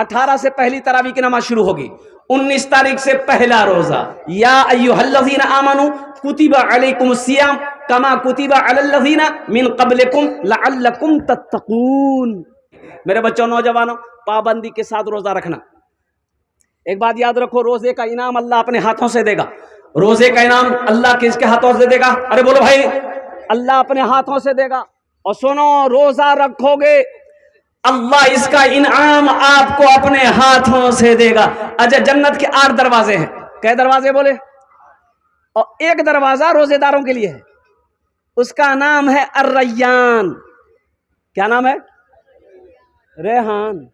18 से पहली तरावी की नमाज शुरू होगी, 19 तारीख से पहला रोजा। या अय्युहल्लज़ीना आमनू कुतिबा अलैकुमुस्सियाम कमा कुतिबा अलल्लज़ीना मिन क़ब्लिकुम लअल्लकुम तत्तक़ून। मेरे बच्चों, नौजवानों, पाबंदी के साथ रोजा रखना। एक बात याद रखो, रोजे का इनाम अल्लाह अपने हाथों से देगा। रोजे का इनाम अल्लाह किसके हाथों से देगा? अरे बोलो भाई, अल्लाह अपने हाथों से देगा। और सुनो, रोजा रखोगे अल्लाह इसका इनाम आपको अपने हाथों से देगा। अच्छा, जन्नत के 8 दरवाजे हैं। कै दरवाजे बोले? और एक दरवाजा रोजेदारों के लिए है, उसका नाम है अर्रय्यान। क्या नाम है? रेहान।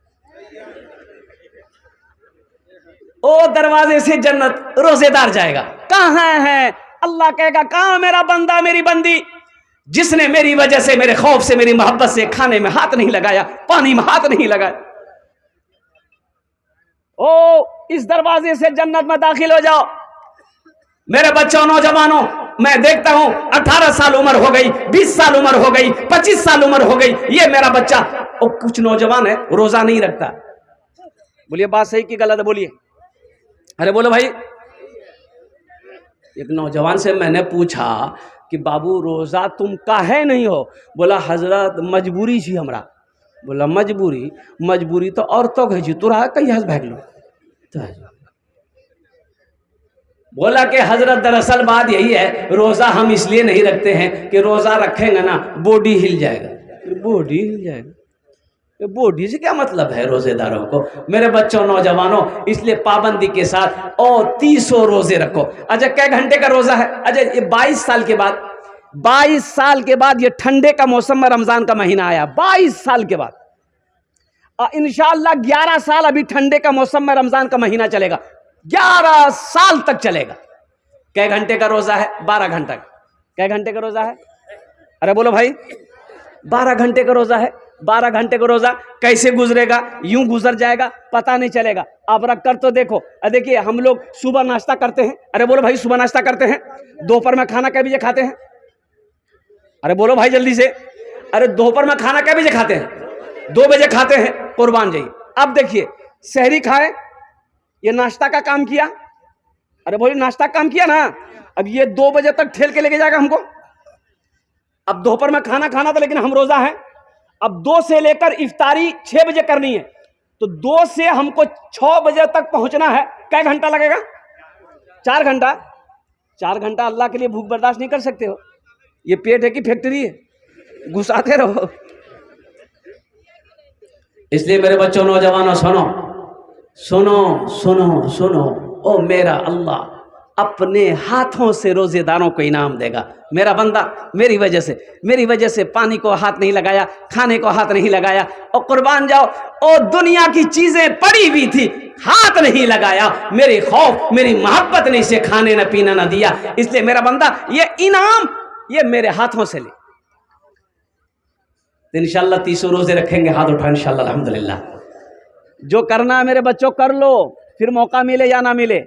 ओ दरवाजे से जन्नत रोजेदार जाएगा। कहां है? अल्लाह कहेगा, कहां मेरा बंदा, मेरी बंदी जिसने मेरी वजह से, मेरे खौफ से, मेरी मोहब्बत से खाने में हाथ नहीं लगाया, पानी में हाथ नहीं लगाया। ओ इस दरवाजे से जन्नत में दाखिल हो जाओ। मेरे बच्चों, नौजवानों, मैं देखता हूं 18 साल उम्र हो गई, 20 साल उम्र हो गई, 25 साल उम्र हो गई, ये मेरा बच्चा। और कुछ नौजवान है रोजा नहीं रखता। बोलिए बात सही कि गलत है? बोलिए, अरे बोलो भाई। एक नौजवान से मैंने पूछा कि बाबू रोजा तुम काहे नहीं हो? बोला हजरत मजबूरी छी हमरा। बोला मजबूरी? मजबूरी तो औरतों की तोरा कहीं हंस भाग लो। बोला कि हजरत दरअसल बात यही है, रोजा हम इसलिए नहीं रखते हैं कि रोजा रखेंगे ना बॉडी हिल जाएगा। बॉडी हिल जाएगा? बॉडी से क्या मतलब है रोजेदारों को? मेरे बच्चों, नौजवानों, इसलिए पाबंदी के साथ और 30 रोजे रखो। अच्छा, कै घंटे का रोजा है? अच्छा, ये 22 साल के बाद, 22 साल के बाद ये ठंडे का मौसम में रमजान का महीना आया। 22 साल के बाद इंशाअल्लाह 11 साल अभी ठंडे का मौसम में रमजान का महीना चलेगा। 11 साल तक चलेगा। कै घंटे का रोजा है? 12 घंटा। कै घंटे का रोजा है? अरे बोलो भाई, 12 घंटे का रोजा है। 12 घंटे का रोजा कैसे गुजरेगा? यूं गुजर जाएगा, पता नहीं चलेगा। आप रख कर तो देखो। देखिए, हम लोग सुबह नाश्ता करते हैं। अरे बोलो भाई, सुबह नाश्ता करते हैं। दोपहर में खाना कै बजे खाते हैं? अरे बोलो भाई जल्दी से। अरे दोपहर में खाना कै बजे खाते हैं? 2 बजे खाते हैं। कुर्बान जाइए। अब देखिए, सहरी खाए, ये नाश्ता का काम किया। अरे बोलिए, नाश्ता काम किया ना। अब ये 2 बजे तक ठेल के लेके जाएगा हमको। अब दोपहर में खाना खाना था, लेकिन हम रोजा है। अब 2 से लेकर इफ्तारी 6 बजे करनी है, तो 2 से हमको 6 बजे तक पहुंचना है। कै घंटा लगेगा? 4 घंटा। 4 घंटा अल्लाह के लिए भूख बर्दाश्त नहीं कर सकते हो? ये पेट है कि फैक्ट्री है? घुसाते रहो। इसलिए मेरे बच्चों, नौजवानों, सुनो सुनो सुनो सुनो। ओ मेरा अल्लाह अपने हाथों से रोजेदारों को इनाम देगा। मेरा बंदा मेरी वजह से पानी को हाथ नहीं लगाया, खाने को हाथ नहीं लगाया। और कुर्बान जाओ, और दुनिया की चीजें पड़ी हुई थी, हाथ नहीं लगाया। मेरी खौफ, मेरी मोहब्बत ने इसे खाने न पीना न दिया। इसलिए मेरा बंदा ये इनाम ये मेरे हाथों से ले। इंशाअल्लाह 30 रोजे रखेंगे। हाथ उठा इंशाअल्लाह। अल्हम्दुलिल्लाह। जो करना है मेरे बच्चों कर लो, फिर मौका मिले या ना मिले।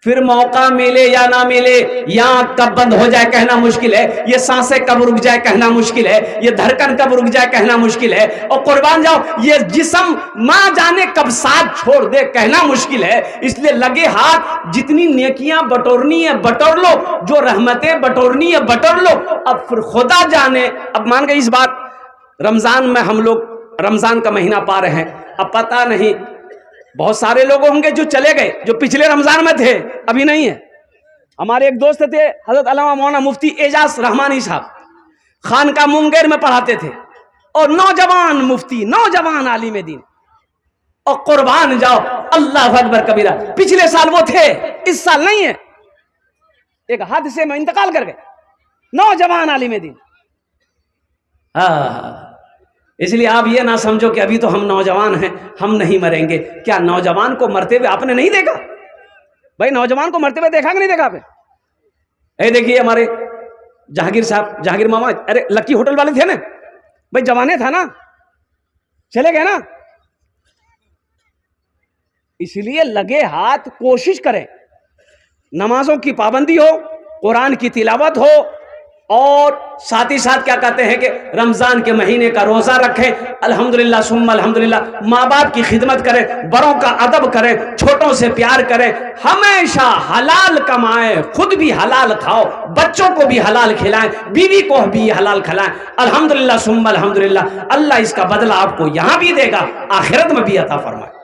फिर मौका मिले या ना मिले, यहां कब बंद हो जाए कहना मुश्किल है, ये सांसें कब रुक जाए कहना मुश्किल है, ये धड़कन कब रुक जाए कहना मुश्किल है। और कुर्बान जाओ, ये जिस्म मां जाने कब साथ छोड़ दे कहना मुश्किल है। इसलिए लगे हाथ, जितनी नेकियां बटोरनी है बटोर लो, जो रहमतें बटोरनी है बटोर लो। अब फिर खुदा जाने, अब मान गए इस बात, रमजान में हम लोग रमजान का महीना पा रहे हैं। अब पता नहीं, बहुत सारे लोग होंगे जो चले गए, जो पिछले रमजान में थे, अभी नहीं है। हमारे एक दोस्त थे हजरत अल्लामा मौलाना मुफ्ती एजाज रहमानी साहब, खानका मुंगेर में पढ़ाते थे। और नौजवान मुफ्ती, नौजवान आलिम दीन। और कुर्बान जाओ, अल्लाह अकबर कबीरा। पिछले साल वो थे, इस साल नहीं है। एक हादसे में इंतकाल कर गए, नौजवान आलिम दीन। इसलिए आप ये ना समझो कि अभी तो हम नौजवान हैं, हम नहीं मरेंगे। क्या नौजवान को मरते हुए आपने नहीं देखा? भाई नौजवान को मरते हुए देखा कि नहीं देखा आपने? देखिए हमारे जहांगीर साहब, जहांगीर मामा, अरे लक्की होटल वाले थे ना भाई, जवाने था ना, चले गए ना। इसलिए लगे हाथ, कोशिश करें, नमाजों की पाबंदी हो, कुरान की तिलावत हो, और साथ ही साथ क्या कहते हैं कि रमजान के महीने का रोजा रखें। अल्हम्दुलिल्लाह सुम्मा अल्हम्दुलिल्लाह। माँ बाप की खिदमत करें, बड़ों का अदब करें, छोटों से प्यार करें, हमेशा हलाल कमाएं, खुद भी हलाल खाओ, बच्चों को भी हलाल खिलाएं, बीवी को भी हलाल खिलाएं। अल्हम्दुलिल्लाह सुम्मा अल्हम्दुलिल्लाह। अल्लाह इसका बदला आपको यहां भी देगा, आखिरत में भी अता फरमाए।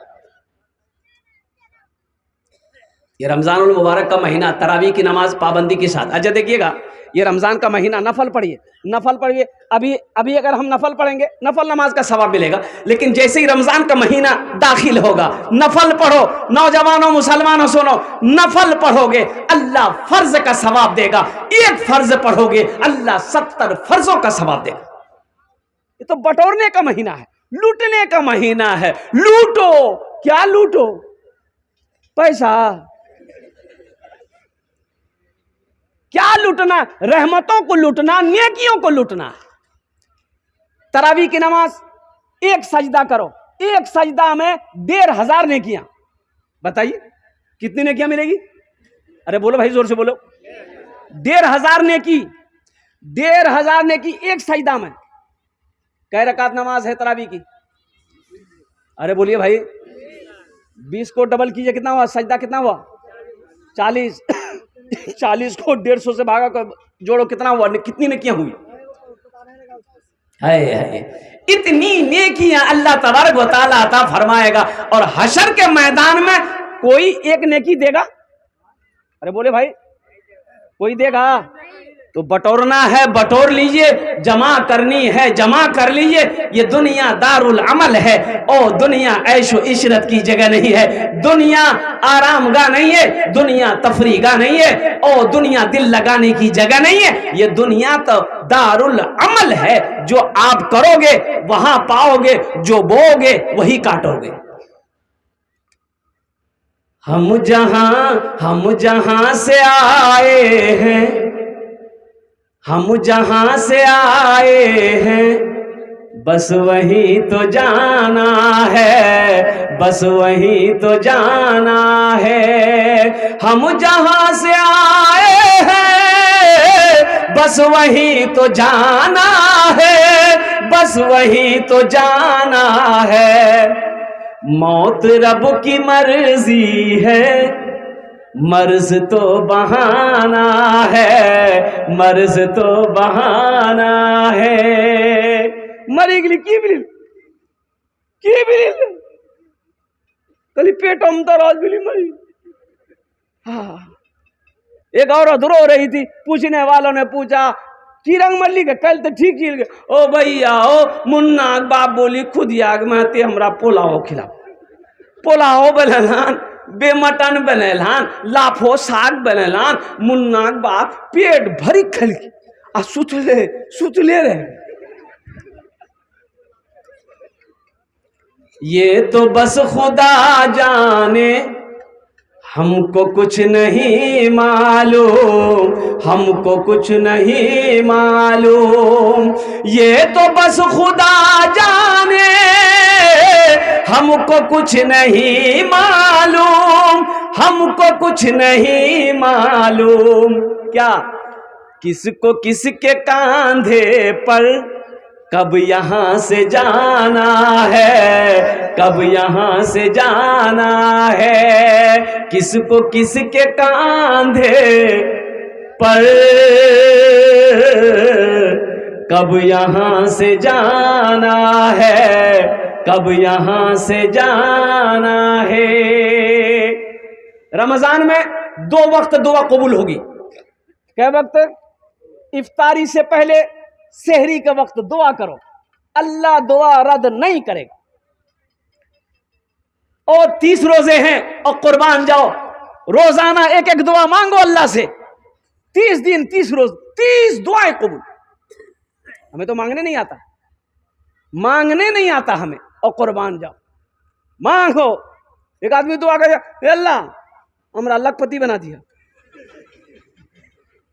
ये रमजानुल मुबारक का महीना, तरावी की नमाज पाबंदी के साथ। अच्छा देखिएगा, ये रमजान का महीना, नफल पढ़िए, नफल पढ़िए। अभी अभी अगर हम नफल पढ़ेंगे, नफल नमाज का सवाब मिलेगा, लेकिन जैसे ही रमजान का महीना दाखिल होगा, नफल पढ़ो। नौजवानों मुसलमानों सुनो, नफल पढ़ोगे अल्लाह फर्ज का सवाब देगा। एक फर्ज पढ़ोगे अल्लाह 70 फर्जों का सवाब देगा। ये तो बटोरने का महीना है, लूटने का महीना है। लूटो, क्या लूटो? पैसा। क्या लूटना? रहमतों को लूटना, नेकियों को लूटना। तरावी की नमाज, एक सजदा करो, एक सजदा में 1500 नेकियां। बताइए कितनी नेकियां मिलेगी? अरे बोलो भाई, जोर से बोलो। 1500 नेकी, 1500 नेकी एक सजदा में। कै रकात नमाज है तरावी की? अरे बोलिए भाई, 20 को डबल कीजिए, कितना हुआ? सजदा कितना हुआ? 40। 40 को 150 से भागा कर जोड़ो, कितना हुआ? कितनी नेकियां हुई? है इतनी नेकियां अल्लाह तबारक व तआला अता फरमाएगा। और हशर के मैदान में कोई एक नेकी देगा? अरे बोले भाई, कोई देगा? तो बटोरना है, बटोर लीजिए। जमा करनी है, जमा कर लीजिए। ये दुनिया दारुल अमल है, और दुनिया ऐशो इशरत की जगह नहीं है। दुनिया आराम गाह नहीं है, दुनिया तफरी गाह नहीं है, और दुनिया दिल लगाने की जगह नहीं है। ये दुनिया तो दारुल अमल है। जो आप करोगे वहां पाओगे, जो बोओगे वही काटोगे। हम जहां से आए हैं, हम जहां से आए हैं, बस वही तो जाना है, बस वही तो जाना है। हम जहां से आए हैं, बस वही तो जाना है, बस वही तो जाना है। मौत रब की मर्जी है, मर्ज तो बहाना है, मर्ज तो बहाना है। मरी गली की बिल कली पेट राज बिली मरी। हाँ, एक औरत रो रही थी, पूछने वालों ने पूछा की रंग मल्ली के? कल तो ठीक चील गए। ओ भैया, ओ मुन्ना बाप बोली, खुद याग में ते हमरा पोलाओ खिला। पोलाओ बनेलान, बेमटन बनेलान, लाफो साग बनेलान। मुन्ना बाप पेट भरी खल आ सुतले रहे। ये तो बस खुदा जाने, हमको कुछ नहीं मालूम, हमको कुछ नहीं मालूम। ये तो बस खुदा जाने, हमको कुछ नहीं मालूम, हमको कुछ नहीं मालूम। क्या? किसको किसके कांधे पर कब यहाँ से जाना है, कब यहाँ से जाना है। किसको किसके कांधे पर कब यहाँ से जाना है, कब यहाँ से जाना है। रमजान में 2 वक्त दुआ कबूल होगी। क्या वक्त? इफ्तारी से पहले, सहरी के वक्त दुआ करो, अल्लाह दुआ रद्द नहीं करेगा। और 30 रोजे हैं और कुर्बान जाओ, रोजाना एक एक दुआ मांगो अल्लाह से। 30 दिन, 30 रोज, 30 दुआएं कबूल। हमें तो मांगने नहीं आता, मांगने नहीं आता हमें, और कुर्बान जाओ, मांगो। एक आदमी दुआ कर, अल्लाह हमरा लखपति बना दिया,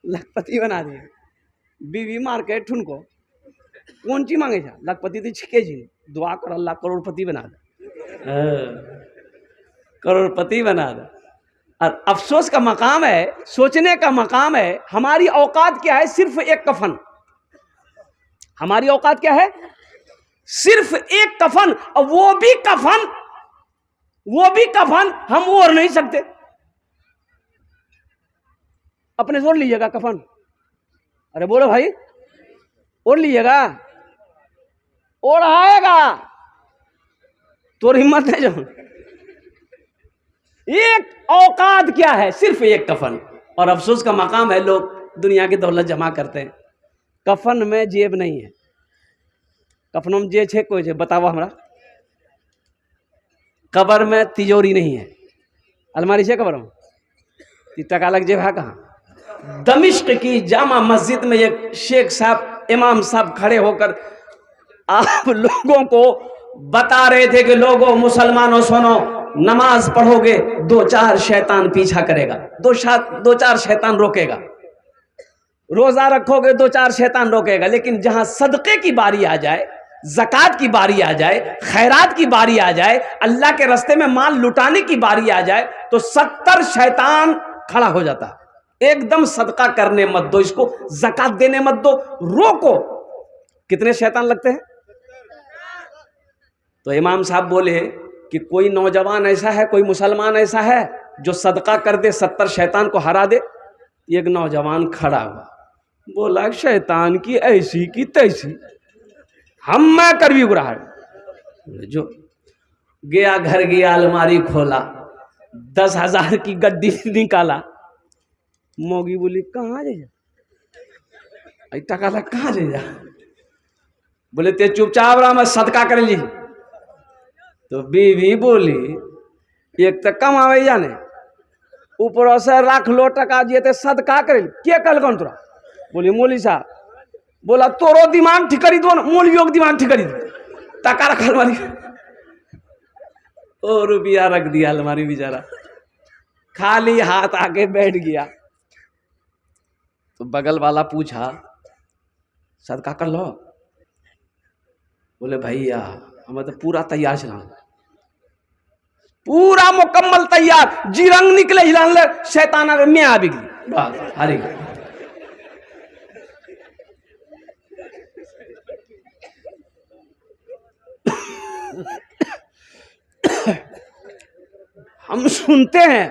लखपति बना दिया। बीवी मार के ठुनको कौन ची मांगे जा? लखपति तो छिके जी, दुआ कर अल्लाह करोड़पति बना दे, करोड़पति बना दे। और अफसोस का मकाम है, सोचने का मकाम है, हमारी औकात क्या है? सिर्फ एक कफन। हमारी औकात क्या है? सिर्फ एक कफन, और वो भी कफन हम ओढ़ नहीं सकते। अपने से ओढ़ लीजिएगा कफन। अरे बोलो भाई, ओढ़ लीजिएगा? ओढ़ाएगा तो हिम्मत है जो। एक औकात क्या है? सिर्फ एक कफन। और अफसोस का मकाम है, लोग दुनिया की दौलत जमा करते हैं, कफन में जेब नहीं है। कफन में जे छे कोई छे बताओ हमरा? कबर में तिजोरी नहीं है, अलमारी छे कबर में? टका लग जेब है कहाँ? दमिश्क की जामा मस्जिद में एक शेख साहब, इमाम साहब खड़े होकर आप लोगों को बता रहे थे कि लोगों, मुसलमानों सुनो, नमाज पढ़ोगे 2-4 शैतान पीछा करेगा, 2-4 शैतान रोकेगा, रोजा रखोगे 2-4 शैतान रोकेगा, लेकिन जहां सदके की बारी आ जाए, ज़कात की बारी आ जाए, खैरात की बारी आ जाए, अल्लाह के रास्ते में माल लुटाने की बारी आ जाए, तो 70 शैतान खड़ा हो जाता है। एकदम सदका करने मत दो इसको, ज़कात देने मत दो, रोको। कितने शैतान लगते हैं? तो इमाम साहब बोले कि कोई नौजवान ऐसा है, कोई मुसलमान ऐसा है जो सदका कर दे, 70 शैतान को हरा दे। एक नौजवान खड़ा हुआ, बोला शैतान की ऐसी की तैसी, हम मैं कर भी गुराह। जो गया, घर गया, अलमारी खोला, 10,000 की गड्डी निकाला। मोगी बोली कहाँ जे जा? टका ला कहाँ जे जा? बोले ते चुपचाप रहा, मैं सदका कर ली। तो बीवी बोली एक तो कमावे जाने, ऊपर से रख लो टका दिए थे सदका करे, के कल कौन तोरा? बोली मौली साहब। बोला तोरो दिमाग ठीक करी दो, मौलवियों का दिमाग ठीक करी दो, टका रखा अलमारी। ओ रुपया रख दिया अलमारी, बेचारा खाली हाथ आके बैठ गया। तो बगल वाला पूछा सदका कर लो? बोले भैया हमें तो पूरा तैयार चला, पूरा मुकम्मल तैयार, जिरंग निकले हिलान ले, शैतान में आ बिगली, बस हारी गई। हम सुनते हैं,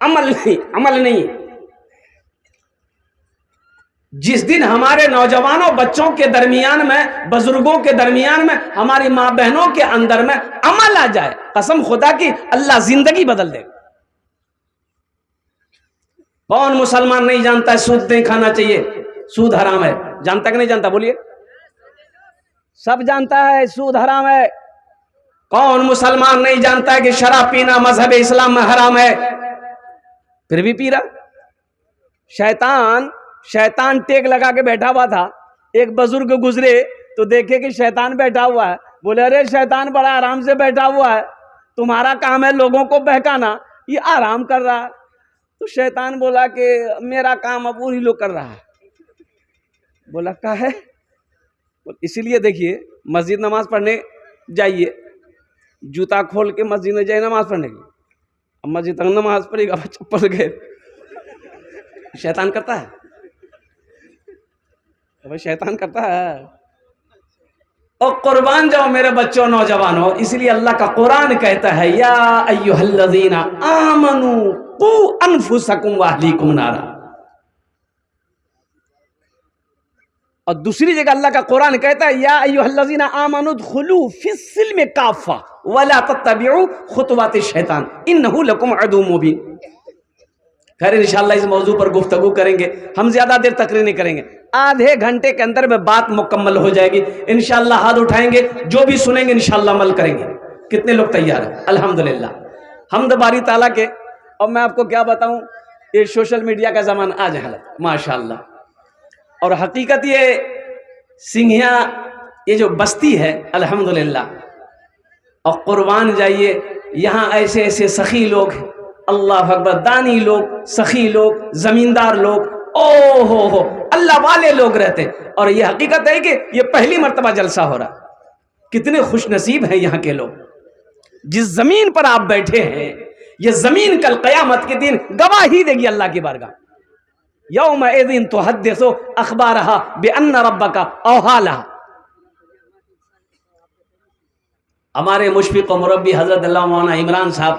अमल नहीं। जिस दिन हमारे नौजवानों, बच्चों के दरमियान में, बुजुर्गों के दरमियान में, हमारी माँ बहनों के अंदर में अमल आ जाए, कसम खुदा की अल्लाह जिंदगी बदल देगा। कौन मुसलमान नहीं जानता है सूद नहीं खाना चाहिए, सूद हराम है? जानता कि नहीं जानता? बोलिए। सब जानता है सूद हराम है। कौन मुसलमान नहीं जानता है कि शराब पीना मजहब इस्लाम में हराम है, फिर भी पी रहा? शैतान टेक लगा के बैठा हुआ था। एक बुजुर्ग गुजरे तो देखे कि शैतान बैठा हुआ है। बोले अरे शैतान बड़ा आराम से बैठा हुआ है, तुम्हारा काम है लोगों को बहकाना, ये आराम कर रहा है। तो शैतान बोला कि मेरा काम अब वही लोग कर रहा है। बोला क्या है? इसीलिए देखिए, मस्जिद नमाज पढ़ने जाइए, जूता खोल के मस्जिद में जाए नमाज पढ़ने की, अब मस्जिद तक नमाज पढ़ेगा, चप्पल गए, शैतान करता है भाई, शैतान करता है। और कुर्बान जाओ मेरे बच्चों, नौजवानों, इसलिए अल्लाह का कुरान कहता है या अय्युहल्लज़ीना आमनू कू अनफुसकुम व अहलीकुम नारा। और दूसरी जगह अल्लाह का कुरान कहता है या अय्युहल्लज़ीना आमनू दुखुलू फिस्सिल्मि काफ़ा वला तत्तबिउ खुतवातिश शैतान इन्नहु लकुम अदुव्वुम मुबीन। खैर इंशाअल्लाह इस मौजू पर गुफ्तगू करेंगे, हम ज्यादा देर तकरीर नहीं करेंगे, आधे घंटे के अंदर में बात मुकम्मल हो जाएगी इंशाअल्लाह। हाथ उठाएंगे, जो भी सुनेंगे इंशाअल्लाह अमल करेंगे। कितने लोग तैयार हैं? अल्हम्दुलिल्लाह, हम्द बारी ताला के। और मैं आपको क्या बताऊं, ये सोशल मीडिया का जमाना आज है माशाअल्लाह। और हकीकत ये सिंघिया, ये जो बस्ती है अल्हम्दुलिल्लाह, और कुर्बान जाइए, यहाँ ऐसे ऐसे सखी लोग, अल्लाह अकबर, दानी लोग, सखी लोग, जमींदार लोग, ओ हो अल्लाह वाले लोग रहते। और ये हकीकत है कि ये पहली मर्तबा जलसा हो रहा। कितने खुश नसीब हैं यहाँ के लोग। जिस जमीन पर आप बैठे हैं, ये जमीन कल कयामत के दिन गवाही देगी अल्लाह की बारगाह। यौमइज़िन तुहद्दिसु अखबारहा बिअन्न रब्बका औहा लहा। हमारे मुशफ़िक़ व मुरब्बी हज़रत अल्लामा मौलाना इमरान साहब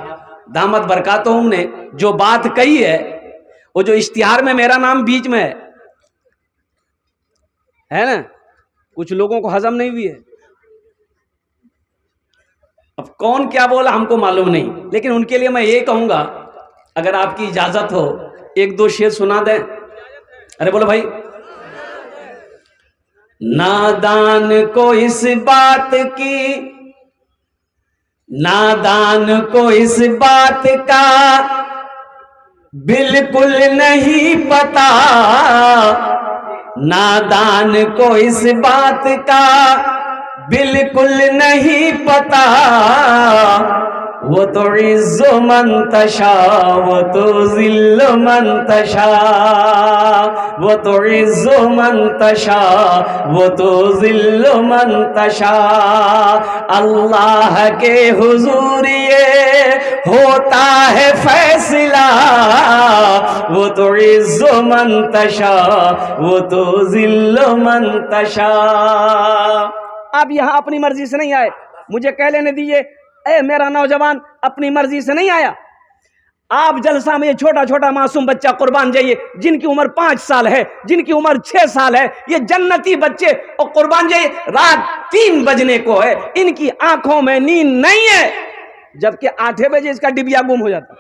दामत बरकातुहुम ने जो बात कही है, वो जो इश्तिहार में मेरा नाम बीच में है ना, कुछ लोगों को हजम नहीं हुई है। अब कौन क्या बोला हमको मालूम नहीं, लेकिन उनके लिए मैं ये कहूंगा, अगर आपकी इजाजत हो एक दो शेर सुना दें। अरे बोलो भाई। नादान को इस बात की, नादान को इस बात का बिल्कुल नहीं पता, नादान को इस बात का बिल्कुल नहीं पता, वो तो इज़्ज़ो मंतशा वो तो ज़िल्लो मंतशा, वो तो इज़्ज़ो मंतशा वो तो ज़िल्लो मंतशा। अल्लाह के हुजूर ये होता है फैसला, वो तो इज़्ज़ो मंतशा वो तो ज़िल्लो मंतशा। आप यहाँ अपनी मर्जी से नहीं आए, मुझे कह लेने दीजिए, ए मेरा नौजवान अपनी मर्जी से नहीं आया। आप जलसा में ये छोटा छोटा मासूम बच्चा कुर्बान जाइए, जिनकी उम्र 5 साल है, जिनकी उम्र 6 साल है, ये जन्नती बच्चे, और कुर्बान जाइए रात 3 बजने को है, इनकी आंखों में नींद नहीं है, जबकि 8 बजे इसका डिबिया गुम हो जाता।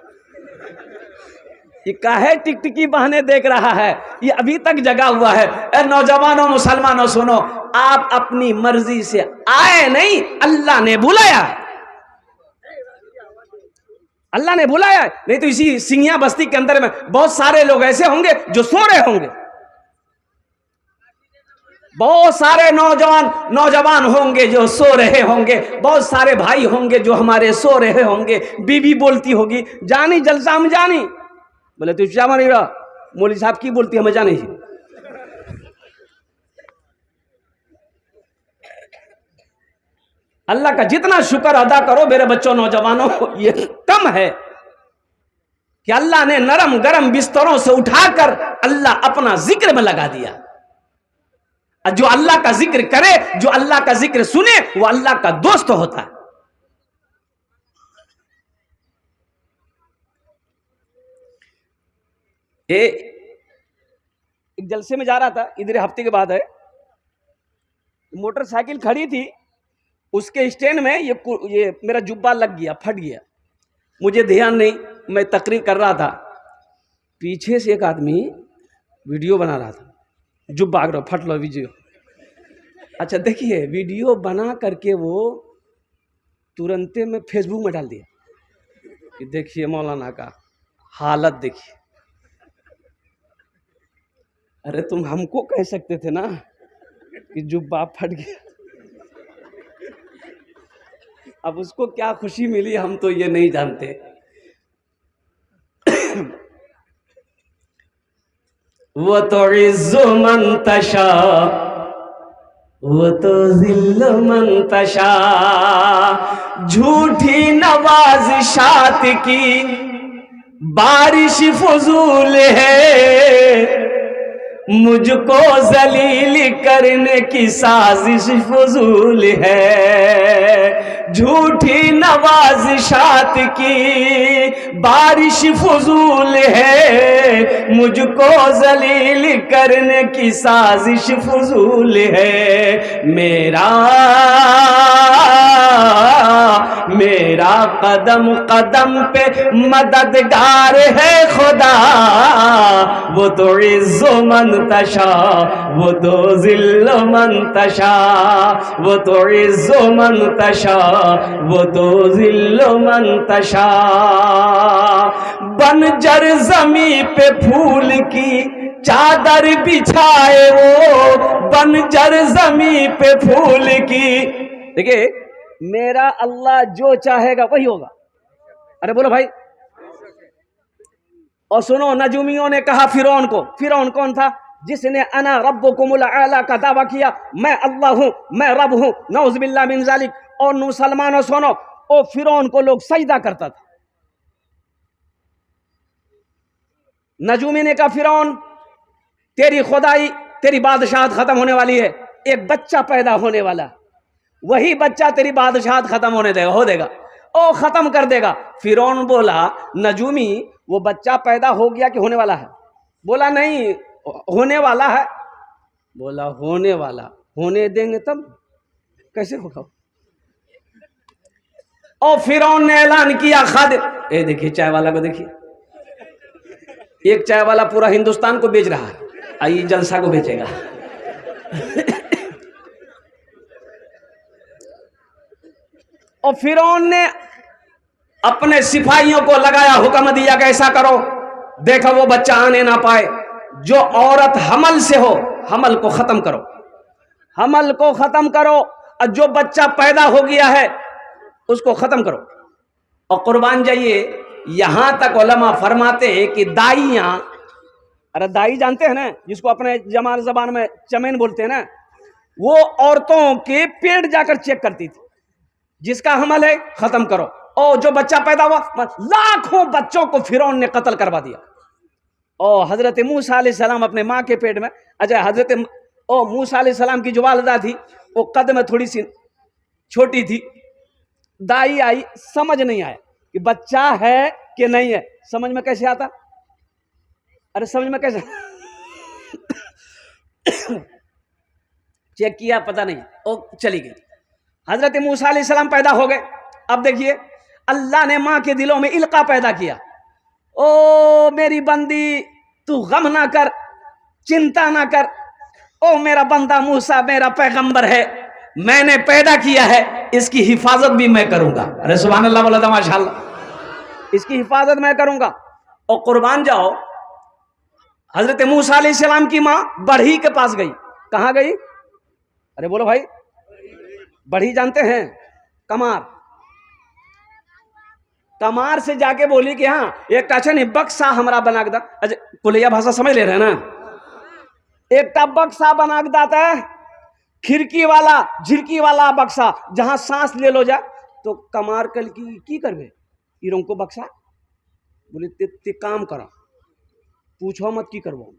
ये काहे टिकटिकी बहाने देख रहा है, ये अभी तक जगा हुआ है। ए नौजवानों मुसलमानों सुनो, आप अपनी मर्जी से आए नहीं, अल्लाह ने बुलाया, अल्लाह ने बुलाया। नहीं तो इसी सिंगिया बस्ती के अंदर में बहुत सारे लोग ऐसे होंगे जो सो रहे होंगे, बहुत सारे नौजवान होंगे जो सो रहे होंगे, बहुत सारे भाई होंगे जो हमारे सो रहे होंगे। बीवी बोलती होगी, जानी जलसा में जानी, बोले तू क्या मानी रहा, मौलवी साहब की बोलती है, मैं जानी। अल्लाह का जितना शुक्र अदा करो मेरे बच्चों नौजवानों, ये कम है कि अल्लाह ने नरम गरम बिस्तरों से उठाकर अल्लाह अपना जिक्र में लगा दिया। जो अल्लाह का जिक्र करे, जो अल्लाह का जिक्र सुने, वो अल्लाह का दोस्त होता है। एक जलसे में जा रहा था, इधर हफ्ते के बाद है, मोटरसाइकिल खड़ी थी, उसके स्टैंड में ये मेरा जुब्बा लग गया, फट गया, मुझे ध्यान नहीं, मैं तकरीर कर रहा था, पीछे से एक आदमी वीडियो बना रहा था, जुब्बा आग रहा, फट लो वीडियो। अच्छा देखिए, वीडियो बना करके वो तुरंते में फेसबुक में डाल दिया कि देखिए मौलाना का हालत देखिए। अरे तुम हमको कह सकते थे ना कि जुब्बा फट गया। अब उसको क्या खुशी मिली हम तो ये नहीं जानते। वो तो इज़्ज़ो मंतशा वो तो ज़िल्लो मंतशा, झूठी नवाज़िशात की बारिश फजूल है, मुझको जलील करने की साजिश फजूल है। झूठी नवाज़िशात की बारिश फजूल है, मुझको जलील करने की साजिश फजूल है। मेरा कदम कदम पे मददगार है खुदा, वो तो इज़्ज़ो मंतशा वो तो ज़िल्लो मंतशा, वो तो इज़्ज़ो मंतशा वो तो ज़िल्लो मंतशा। बंजर ज़मी पे फूल की चादर बिछाए वो, बंजर ज़मी पे फूल की। देखिए, मेरा अल्लाह जो चाहेगा वही होगा। अरे बोलो भाई। और सुनो, नजूमियों ने कहा फिरौन को, फिरौन कौन था? जिसने अना रब्बुकुमुल आला का दावा किया, मैं अल्लाह हूं, मैं रब हूं, नऊज़ बिल्लाह मिन ज़ालिक। और मुसलमानों सुनो, ओ फिरौन को लोग सजदा करता था, नजूमी ने कहा फिरौन तेरी खुदाई तेरी बादशाहत खत्म होने वाली है, एक बच्चा पैदा होने वाला, वही बच्चा तेरी बादशाहत खत्म होने देगा, हो देगा, ओ खत्म कर देगा। फिरौन बोला नजूमी वो बच्चा पैदा हो गया कि होने वाला है? बोला नहीं होने वाला है। बोला होने वाला, होने देंगे तब कैसे होगा? और फिरौन ने ऐलान किया खादिम, ये देखिए चाय वाला को देखिए, एक चाय वाला पूरा हिंदुस्तान को बेच रहा है, आइए जलसा को बेचेगा। और फिरौन ने अपने सिपाहियों को लगाया, हुक्म दिया कि ऐसा करो, देखो वो बच्चा आने ना पाए, जो औरत हमल से हो हमल को खत्म करो, हमल को खत्म करो, और जो बच्चा पैदा हो गया है उसको खत्म करो। और कुर्बान जाइए, यहां तक उलमा फरमाते हैं कि दाइयां, अरे दाई जानते हैं ना, जिसको अपने जमाल जबान में चमेन बोलते हैं ना, वो औरतों के पेट जाकर चेक करती थी, जिसका हमल है खत्म करो, और जो बच्चा पैदा हुआ, लाखों बच्चों को फिरौन ने कत्ल करवा दिया। और हजरत मूसा अलैहिस्सलाम अपने माँ के पेट में, अच्छा हजरत मूसा अलैहिस्सलाम की जो वालिदा थी वो कद में थोड़ी सी छोटी थी, दाई आई, समझ नहीं आया कि बच्चा है कि नहीं है, समझ में कैसे आता? अरे समझ में कैसे? चेक किया पता नहीं, ओ चली गई। हजरत मूसा अलैहिस्सलाम पैदा हो गए। अब देखिए अल्लाह ने माँ के दिलों में इल्का पैदा किया, ओ मेरी बंदी तू गम ना कर, चिंता ना कर, ओ मेरा बंदा मूसा मेरा पैगंबर है, मैंने पैदा किया है, इसकी हिफाजत भी मैं करूंगा। अरे सुभान अल्लाह, बोला था माशाअल्लाह, इसकी हिफाजत मैं करूंगा। और कुर्बान जाओ, हजरत मूसा अलैहिस्सलाम की माँ बढ़ी के पास गई। कहां गई? अरे बोलो भाई, बढ़ी जानते हैं? कमार, कमार से जाके बोली कि हाँ एक नहीं बक्सा हमरा बना दा। अच्छा कुलिया भाषा समझ ले रहे हैं ना? एक बक्सा बना दाता है, खिड़की वाला झिड़की वाला बक्सा, जहां सांस ले लो जा। तो कमार कल की करवे इरों को बक्सा, बोले ते काम करा, पूछो मत की करवो।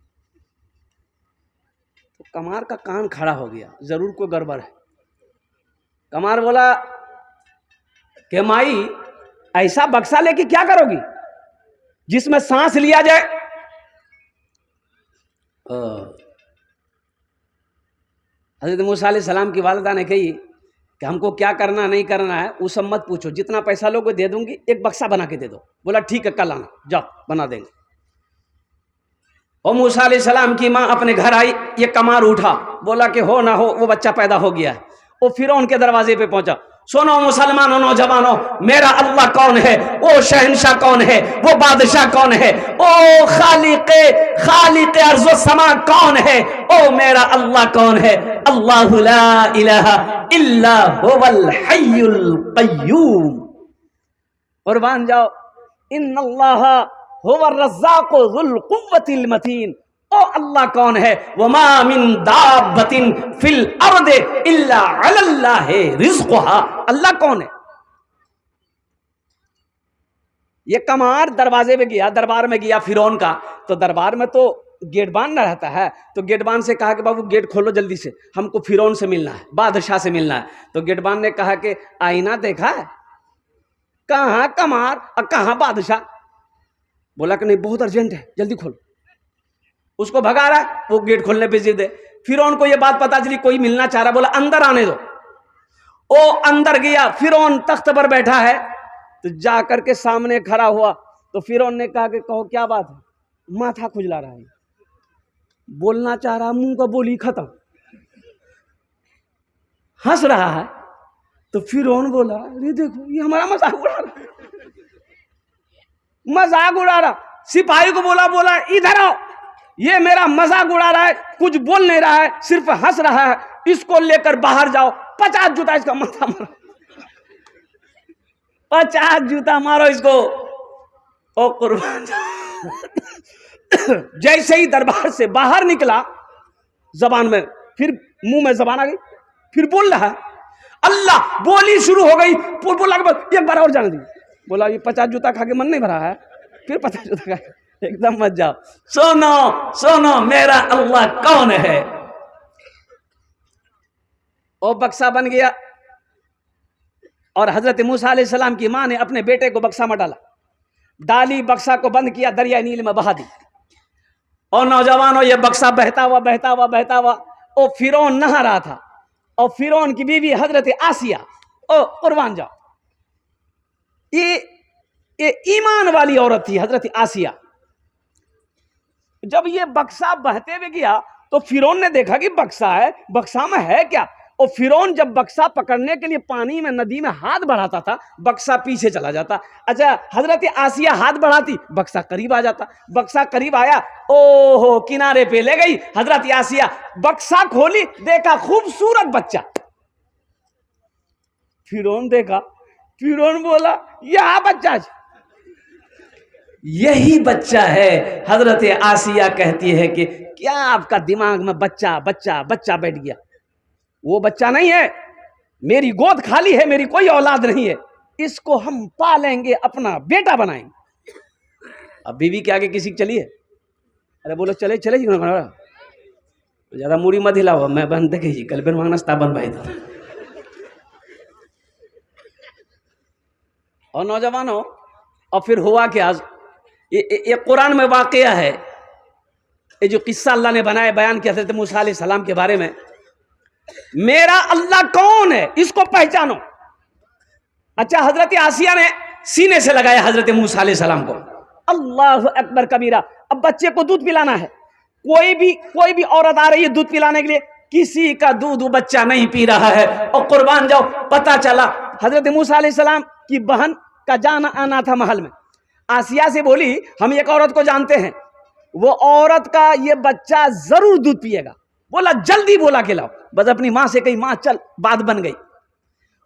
तो कमार का कान खड़ा हो गया, जरूर कोई गड़बड़ है। कमार बोला कि माई ऐसा बक्सा लेके क्या करोगी जिसमें सांस लिया जाए? हजरत मूसा अलैहिस्सलाम की वालिदा ने कही कि हमको क्या करना नहीं करना है वो सब मत पूछो, जितना पैसा लोगे दे दूंगी, एक बक्सा बना के दे दो। बोला ठीक है कल आना, जाओ बना देंगे। और मूसा अलैहिस्सलाम की माँ अपने घर आई, ये कमार उठा, बोला कि हो ना हो वो बच्चा पैदा हो गया है। वो फिरौन के दरवाजे पे पहुंचा, सुनो मुसलमानों नौजवानों, मेरा अल्लाह कौन है, वो शहनशाह कौन है, वो बादशाह कौन है, ओ खालिक़े अर्ज़ समा कौन है, ओ मेरा अल्लाह कौन है? अल्लाहु ला इलाहा इल्ला हुवल हय्युल क़य्यूम। कुर्बान जाओ, इन्नल्लाह हुवर रज़्ज़ाक़ु ज़ुल क़ुव्वतिल मतीन। ओ अल्लाह कौन है? वमा मिन दाब्बतिन फिल अर्द इल्ला अलल्लाहि रिज़्क़ुहा। अल्लाह कौन है? ये कमार दरवाजे में गया, दरबार में गया फिरौन का, तो दरबार में तो गेटबान ना रहता है, तो गेटबान से कहा कि बाबू गेट खोलो जल्दी से, हमको फिरौन से मिलना है, बादशाह से मिलना है। तो गेटबान ने कहा कि आईना देखा है? कहाँ कमार और कहाँ बादशाह? बोला कि नहीं बहुत अर्जेंट है, जल्दी खोलो। उसको भगा रहा है, वो गेट खोलने पे जिद है। फिरौन को ये बात पता चली कोई मिलना चाह रहा, बोला अंदर आने दो। ओ अंदर गया, फिरौन तख्त पर बैठा है, तो जा करके सामने खड़ा हुआ। तो फिरौन ने कहा कि कहो क्या बात है? माथा खुजला रहा है, बोलना चाह रहा, मुंह का बोली खत्म, हंस रहा है। तो फिरौन बोला अरे देखो ये हमारा मजाक उड़ा रहा, मजाक उड़ा रहा। सिपाही को बोला इधर आओ, ये मेरा मजाक उड़ा रहा है, कुछ बोल नहीं रहा है, सिर्फ हंस रहा है, इसको लेकर बाहर जाओ, 50 जूता इसका माथा मारो, 50 जूता मारो इसको। ओ कुर्बान जैसे ही दरबार से बाहर निकला, जबान में फिर मुंह में जबान आ गई, फिर बोल रहा है, अल्लाह बोली शुरू हो गई। बोला एक बार और जाने दी। बोला ये 50 जूता खा के मन नहीं भरा है, फिर 50 जूता खा एकदम मत जाओ। सुनो सुनो मेरा अल्लाह कौन है। और बक्सा बन गया और हजरत मूसा अलैहिस्सलाम की मां ने अपने बेटे को बक्सा में डाला, डाली, बक्सा को बंद किया, दरिया नील में बहा दी। और नौजवानों ये बक्सा बहता हुआ बहता हुआ बहता हुआ, और फिरौन नहा रहा था, और फिरौन की बीवी हजरत आसिया, ओ कुर्बान जाओ, ये ईमान वाली औरत थी हजरत आसिया। जब ये बक्सा बहते हुए गया तो फिरौन ने देखा कि बक्सा है, बक्सा में है क्या। और फिरौन जब बक्सा पकड़ने के लिए पानी में, नदी में हाथ बढ़ाता था, बक्सा पीछे चला जाता। अच्छा, हजरत आसिया हाथ बढ़ाती, बक्सा करीब आ जाता। बक्सा करीब आया, ओहो किनारे पे ले गई हजरत आसिया, बक्सा खोली, देखा खूबसूरत बच्चा। फिरौन देखा, फिरौन बोला यह बच्चा, यही बच्चा है। हजरत आसिया कहती है कि क्या आपका दिमाग में बच्चा बच्चा बच्चा बैठ गया? वो बच्चा नहीं है, मेरी गोद खाली है, मेरी कोई औलाद नहीं है, इसको हम पालेंगे, अपना बेटा बनाएंगे। अब बीवी के आगे किसी की चली है? अरे बोलो चले चले जी, ज्यादा मूड़ी मत हिलाओ, मैं बन देखे जी कल फिर मांगना स्ता बन भाई था। और नौजवानों, और फिर हुआ क्या, ये कुरान में वाकया है, ये जो किस्सा अल्लाह ने बनाया, बयान किया हज़रत मूसा अलैहिस्सलाम के बारे में। मेरा अल्लाह कौन है, इसको पहचानो। अच्छा, हजरत आसिया ने सीने से लगाया हजरत मूसा अलैहिस्सलाम को, अल्लाह अकबर कबीरा। अब बच्चे को दूध पिलाना है, कोई भी औरत आ रही है दूध पिलाने के लिए, किसी का दूध वो बच्चा नहीं पी रहा है। और कुर्बान जाओ, पता चला हजरत मूसा अलैहिस्सलाम की बहन का जाना आना था महल में। आसिया से बोली हम एक औरत को जानते हैं, वो औरत का ये बच्चा जरूर दूध पिएगा। बोला जल्दी बोला के लाओ। बस अपनी माँ से कही, माँ चल, बात बन गई।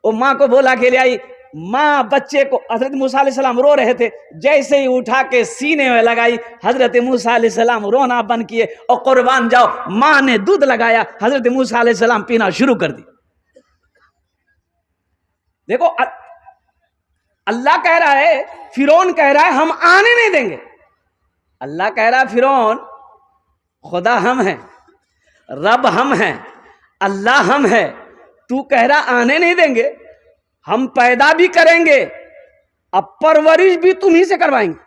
वो माँ को बोला के ले आई। माँ बच्चे को, हजरत मूसा अलैहिस्सलाम रो रहे थे, जैसे ही उठा के सीने में लगाई, हजरत मूसा अलैहिस्सलाम रोना बंद किए। और कुर्बान जाओ, माँ ने दूध लगाया, हजरत मूसा अलैहिस्सलाम पीना शुरू कर दी। देखो अल्लाह कह रहा है, फिरौन कह रहा है हम आने नहीं देंगे। अल्लाह कह रहा है फिरौन, खुदा हम हैं, रब हम हैं, अल्लाह हम हैं, तू कह रहा आने नहीं देंगे, हम पैदा भी करेंगे, अब परवरिश भी तुम्ही से करवाएंगे।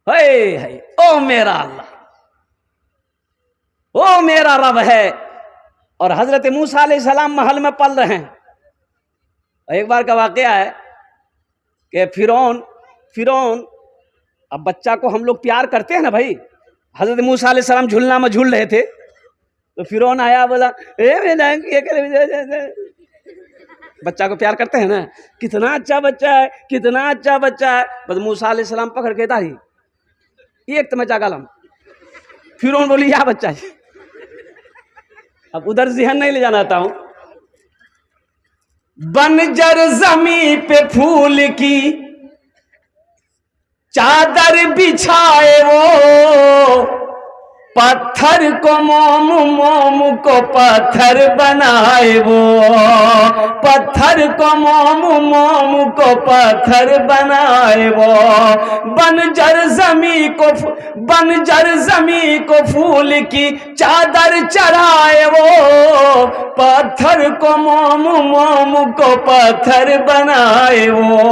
हे ओ मेरा अल्लाह, ओ मेरा रब है। और हजरत मूसा अलैहिस्सलाम महल में पल रहे हैं। एक बार का वाकया है कि फिरौन, अब बच्चा को हम लोग प्यार करते हैं ना भाई। हजरत मूसा अलैहिस्सलाम झूलना में झूल रहे थे, तो फिरौन आया, बोला बच्चा को प्यार करते हैं ना, कितना अच्छा बच्चा है, कितना अच्छा बच्चा है। बस मूसा अलैहिस्सलाम पकड़ के दाही एक तमचा गालम। फिरौन बोली या बच्चा है। अब उधर ज़हन नहीं ले जाना चाहता हूं। बंजर जमी पे फूल की चादर बिछाए वो, पत्थर को मोम को पत्थर बनाए वो, पत्थर को मोम को पत्थर बनाए वो। बंजर जमी को फूल की चादर चढ़ाए वो, पत्थर को मोम को पत्थर बनाए वो,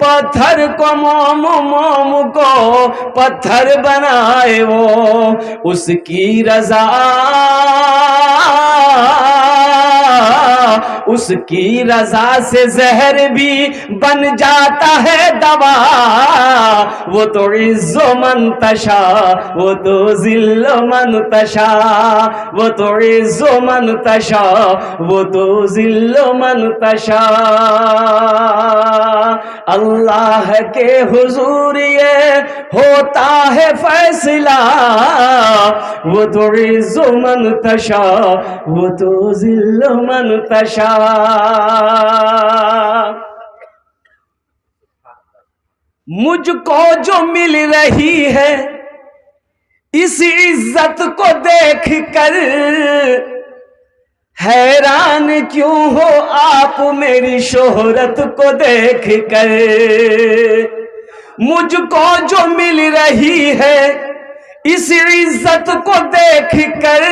पत्थर को मोम को पत्थर बनाए वो। उसकी रज़ा, उसकी रज़ा से जहर भी बन जाता है दवा। वो तो इज़्ज़ो मन तशा, वो तो ज़िल्लो मन तशा, वो तो इज़्ज़ो मन तशा, वो तो ज़िल्लो मन तशा। अल्लाह के हुजूर ये होता है फैसला, वो तो इज़्ज़ो मन तशा, वो तो ज़िल्लो मन तशा। मुझको जो मिल रही है इस इज्जत को देख कर, हैरान क्यों हो आप मेरी शोहरत को देख कर, मुझको जो मिल रही है इस इज्जत को देख कर,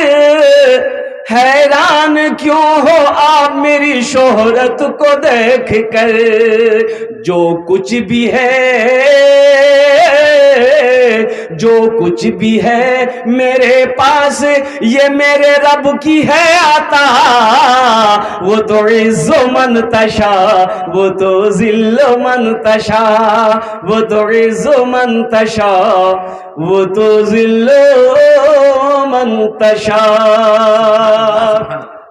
हैरान क्यों हो आप मेरी शोहरत को देख कर। जो कुछ भी है, जो कुछ भी है मेरे पास ये मेरे रब की है आता। वो तो इज़्ज़ो मन तशा, वो तो ज़िल्लो मन तशा, वो तो इज़्ज़ो मन तशा, वो तो ज़िल्लो मन तशा।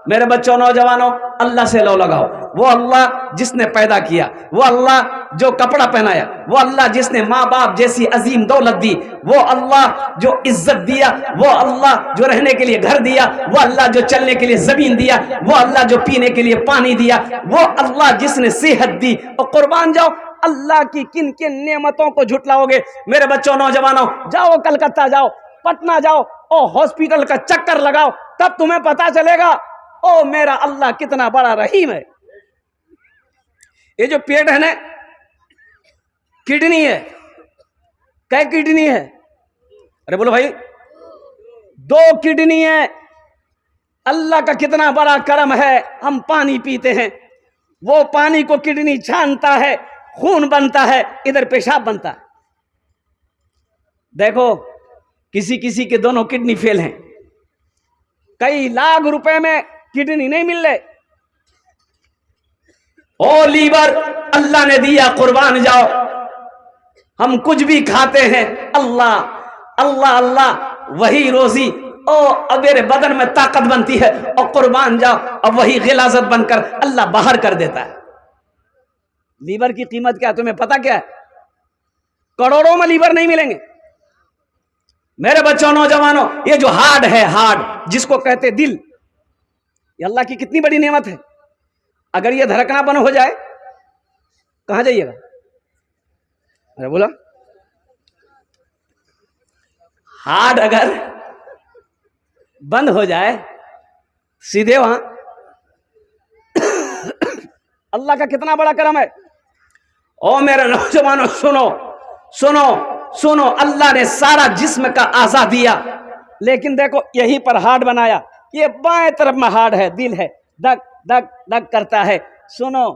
मेरे बच्चों, नौजवानों, अल्लाह से लो लगाओ। वो अल्लाह जिसने पैदा किया, वो अल्लाह जो कपड़ा पहनाया, वो अल्लाह जिसने माँ बाप जैसी अजीम दौलत दी, वो अल्लाह जो इज्जत दिया, वो अल्लाह जो रहने के लिए घर दिया, वो अल्लाह जो चलने के लिए जमीन दिया, वो अल्लाह जो पीने के लिए पानी दिया, वो अल्लाह जिसने सेहत दी। और कुर्बान जाओ, अल्लाह की किन किन नेमतों को झुटलाओगे। मेरे बच्चों, नौजवानों, जाओ कलकत्ता जाओ, पटना जाओ और हॉस्पिटल का चक्कर लगाओ, तब तुम्हें पता चलेगा ओ मेरा अल्लाह कितना बड़ा रहीम है। ये जो पेट है ना, किडनी है। क्या किडनी है? अरे बोलो भाई, 2 किडनी है। अल्लाह का कितना बड़ा करम है, हम पानी पीते हैं, वो पानी को किडनी छानता है, खून बनता है, इधर पेशाब बनता है। देखो, किसी किसी के दोनों किडनी फेल हैं, कई लाख रुपए में किडनी नहीं मिल रहे। ओ लीवर अल्लाह ने दिया, कुर्बान जाओ। हम कुछ भी खाते हैं, अल्लाह अल्लाह अल्लाह, वही रोजी ओ अब मेरे बदन में ताकत बनती है, और कुर्बान जाओ, अब वही गिलाजत बनकर अल्लाह बाहर कर देता है। लीवर की कीमत क्या तुम्हें पता क्या है? करोड़ों में लीवर नहीं मिलेंगे। मेरे बच्चों, नौजवानों, ये जो हार्ट है, हार्ट जिसको कहते दिल, ये अल्लाह की कितनी बड़ी नेमत है। अगर ये धड़कना बंद हो जाए, कहां जाइएगा? अरे बोला, हार्ट अगर बंद हो जाए सीधे वहां। अल्लाह का कितना बड़ा करम है। ओ मेरे नौजवानों, सुनो सुनो सुनो, अल्लाह ने सारा जिस्म का आज़ा दिया, लेकिन देखो यहीं पर हार्ट बनाया। ये बाएं तरफ में हार्ट है, दिल है, धक धक धक करता है। सुनो,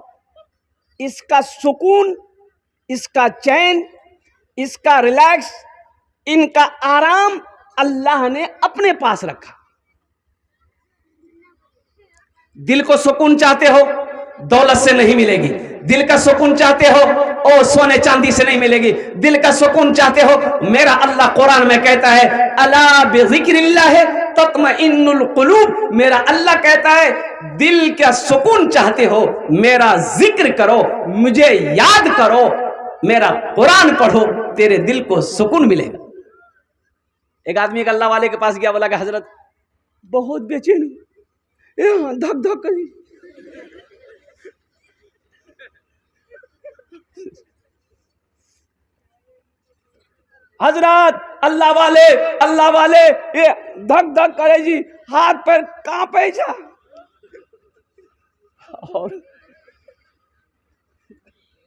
इसका सुकून, इसका चैन, इसका रिलैक्स, इनका आराम अल्लाह ने अपने पास रखा। दिल को सुकून चाहते हो, दौलत से नहीं मिलेगी। दिल का सुकून चाहते हो, ओ सोने चांदी से नहीं मिलेगी। दिल का सुकून चाहते हो, मेरा अल्लाह कुरान में कहता है, अला बिज़िक्रिल्लाह तत्मइन्नुल कुलूब। मेरा अल्लाह कहता है, दिल का सुकून चाहते हो, मेरा जिक्र करो, मुझे याद करो, मेरा कुरान पढ़ो, तेरे दिल को सुकून मिलेगा। एक आदमी एक अल्लाह वाले के पास गया, बोला कि हजरत बहुत बेचैन हूं, धक धक करी। हजरत अल्लाह वाले ये धक धक करे जी, हाथ पैर कांपे जा। और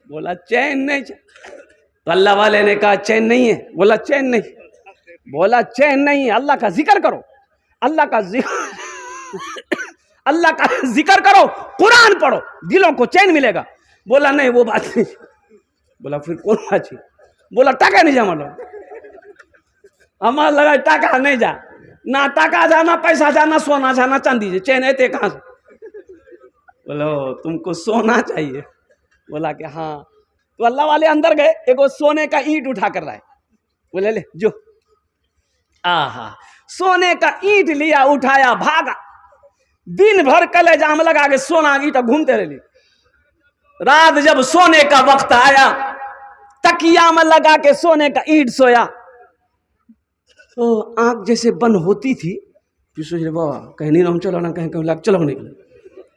बोला चैन नहीं। तो अल्लाह वाले ने कहा चैन नहीं है। बोला चैन नहीं। बोला चैन नहीं है, अल्लाह का जिक्र करो, अल्लाह का जिक्र करो, कुरान पढ़ो, दिलों को चैन मिलेगा। बोला नहीं, वो बात नहीं। बोला फिर कौन बात? बोला टाका नहीं जा, मतलब हमारा लगा टाका नहीं जा, ना टाका जा, ना पैसा जा, ना सोना जा, ना चांदी जा, चैन है कहां से? बोलो तुमको सोना चाहिए। बोला कि हाँ। तो अल्लाह वाले अंदर गए, एगो सोने का ईंट उठा कर रहा है। बोले ले जो, आहा, सोने का ईंट लिया, उठाया, भागा। दिन भर कलेजा में लगा के सोना ईंट घूमते रहे। रात जब सोने का वक्त आया, तकिया में लगा के सोने का ईंट सोया, तो आंख जैसे बंद होती थी। फिर सोच रहे बाबा कहीं नहीं हम चलो ना, कहीं लग चलो नहीं,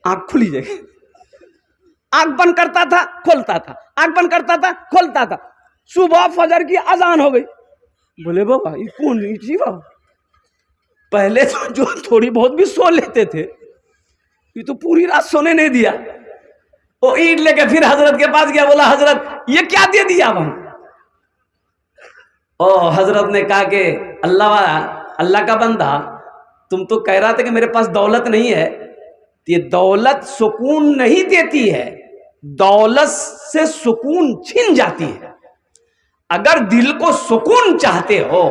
आंख खुली जाए। आंख बंद करता था, खोलता था, आंख बंद करता था, खोलता था। सुबह फजर की अजान हो गई। बोले बाबा ये कौन ईंट जी बाबा? पहले तो जो थोड़ी बहुत भी सो लेते थे, ये तो पूरी रात सोने नहीं दिया। वो ईंट लेके फिर हजरत के पास गया, बोला हजरत ये क्या दे दिया हम। ओ हजरत ने कहा कि अल्लाह का बंदा, तुम तो कह रहा था कि मेरे पास दौलत नहीं है। ये दौलत सुकून नहीं देती है, दौलत से सुकून छिन जाती है। अगर दिल को सुकून चाहते हो,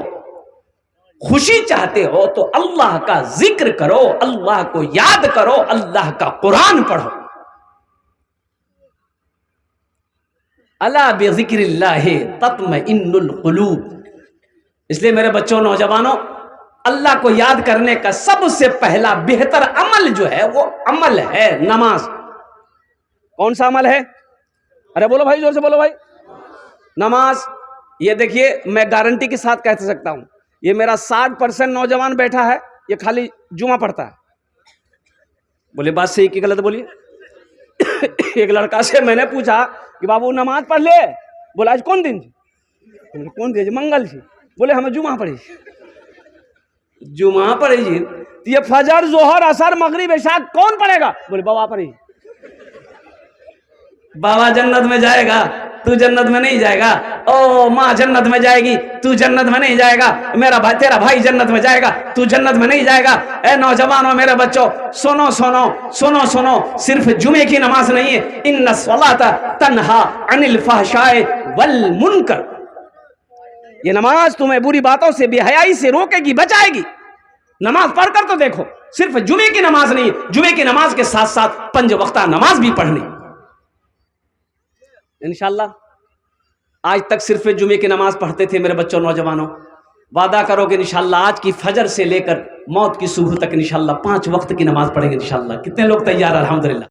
खुशी चाहते हो, तो अल्लाह का जिक्र करो, अल्लाह को याद करो, अल्लाह का कुरान पढ़ो। अला बिज़िक्रिल्लाहि तत्मइन्नुल कुलूब। इसलिए मेरे बच्चों, नौजवानों, अल्लाह को याद करने का सबसे पहला बेहतर अमल जो है वो अमल है नमाज। कौन सा अमल है? अरे बोलो भाई, जोर से बोलो भाई। नमाज। ये देखिए, मैं गारंटी के साथ कह सकता हूं, ये मेरा 60% नौजवान बैठा है, ये खाली जुमा पढ़ता है। बोले बात सही कि गलत बोलिए। एक लड़का से मैंने पूछा कि बाबू नमाज पढ़ ले। बोला आज कौन दिन? कौन दिन? मंगल थी। बोले हमें जुमा पढ़ी। जुमा पढ़ी जी, तो ये फजर जोहर असर मगरिब इशा कौन पढ़ेगा? बोले बाबा पढ़ी। बाबा जन्नत में जाएगा, तू जन्नत में नहीं जाएगा। ओ माँ जन्नत में जाएगी, तू जन्नत में नहीं जाएगा। मेरा भाई, तेरा भाई जन्नत में जाएगा, तू जन्नत में नहीं जाएगा। ए नौजवानों, मेरे बच्चों, सुनो सुनो सुनो सुनो, सिर्फ जुमे की नमाज नहीं है। इन्ना सलाता तन्हा अनिल फहशाए वल मुनकर। ये नमाज तुम्हें बुरी बातों से, बेहयाई से रोकेगी, बचाएगी। नमाज पढ़कर तो देखो। सिर्फ जुमे की नमाज नहीं, जुमे की नमाज के साथ साथ 5 वक्ता नमाज भी पढ़नी। इंशाल्लाह आज तक सिर्फ जुमे की नमाज पढ़ते थे मेरे बच्चों, नौजवानों। वादा करो कि इंशाल्लाह आज की फजर से लेकर मौत की सुबह तक इंशाल्लाह 5 वक्त की नमाज पढ़ेंगे इंशाल्लाह। कितने लोग तैयार? अल्हम्दुलिल्लाह।